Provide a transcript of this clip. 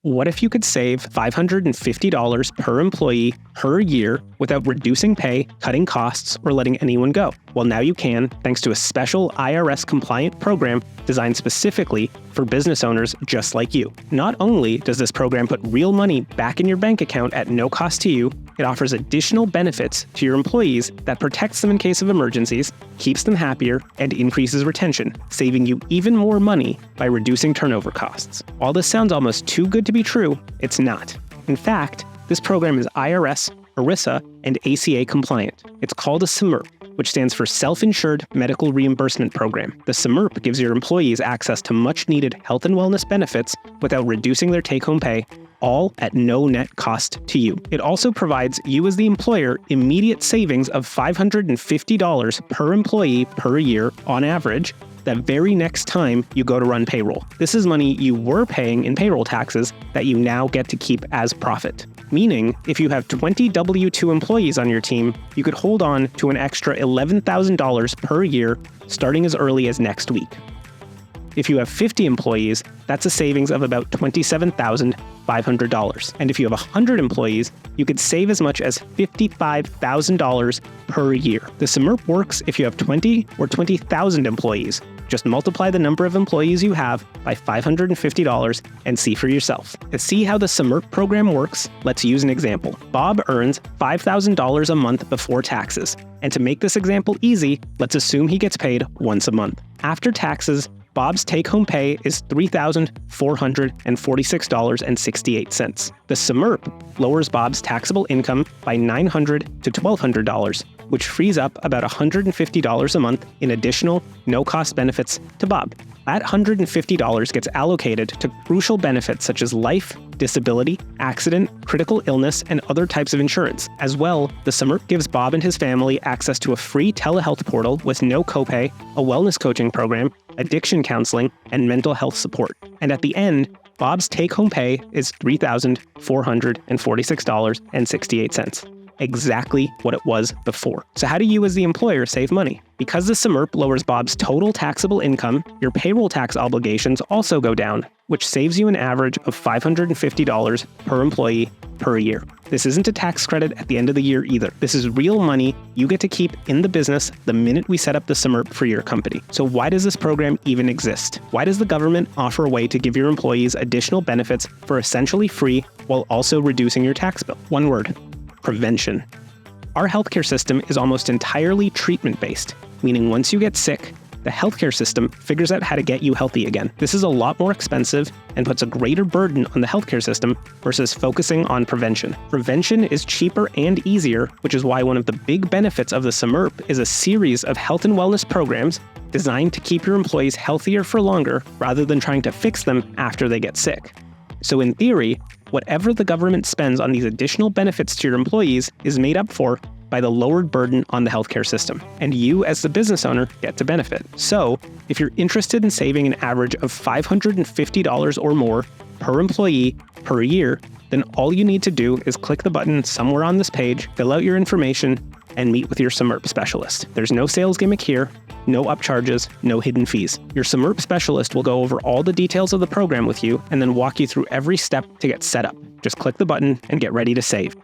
What if you could save $550 per employee per year without reducing pay, cutting costs, or letting anyone go? Well, now you can, thanks to a special IRS-compliant program designed specifically for business owners just like you. Not only does this program put real money back in your bank account at no cost to you, it offers additional benefits to your employees that protects them in case of emergencies, keeps them happier, and increases retention, saving you even more money by reducing turnover costs. While this sounds almost too good to be true, it's not. In fact, this program is IRS, ERISA, and ACA compliant. It's called a SIMRP, which stands for Self-Insured Medical Reimbursement Program. The SIMRP gives your employees access to much-needed health and wellness benefits without reducing their take-home pay, all at no net cost to you. It also provides you as the employer immediate savings of $550 per employee per year on average the very next time you go to run payroll. This is money you were paying in payroll taxes that you now get to keep as profit. Meaning, if you have 20 W-2 employees on your team, you could hold on to an extra $11,000 per year starting as early as next week. If you have 50 employees, that's a savings of about $27,500. And if you have 100 employees, you could save as much as $55,000 per year. The SIMRP works if you have 20 or 20,000 employees. Just multiply the number of employees you have by $550 and see for yourself. To see how the SIMRP program works, let's use an example. Bob earns $5,000 a month before taxes. And to make this example easy, let's assume he gets paid once a month. After taxes, Bob's take-home pay is $3,446.68. The SIMRP lowers Bob's taxable income by $900 to $1,200, which frees up about $150 a month in additional no-cost benefits to Bob. That $150 gets allocated to crucial benefits such as life, disability, accident, critical illness, and other types of insurance. As well, the SIMRP gives Bob and his family access to a free telehealth portal with no copay, a wellness coaching program, addiction counseling, and mental health support. And at the end, Bob's take-home pay is $3,446.68. Exactly what it was before. So how do you as the employer save money? Because the SIMRP lowers Bob's total taxable income, your payroll tax obligations also go down, which saves you an average of $550 per employee per year. This isn't a tax credit at the end of the year either. This is real money you get to keep in the business the minute we set up the SIMRP for your company. So why does this program even exist? Why does the government offer a way to give your employees additional benefits for essentially free while also reducing your tax bill? One word: prevention. Our healthcare system is almost entirely treatment-based, meaning once you get sick, the healthcare system figures out how to get you healthy again. This is a lot more expensive and puts a greater burden on the healthcare system versus focusing on prevention. Prevention is cheaper and easier, which is why one of the big benefits of the SIMRP is a series of health and wellness programs designed to keep your employees healthier for longer rather than trying to fix them after they get sick. So in theory, whatever the government spends on these additional benefits to your employees is made up for by the lowered burden on the healthcare system, and you as the business owner get to benefit. So if you're interested in saving an average of $550 or more per employee per year, then all you need to do is click the button somewhere on this page, fill out your information, and meet with your SIMRP specialist. There's no sales gimmick here, no upcharges, no hidden fees. Your SIMRP specialist will go over all the details of the program with you and then walk you through every step to get set up. Just click the button and get ready to save.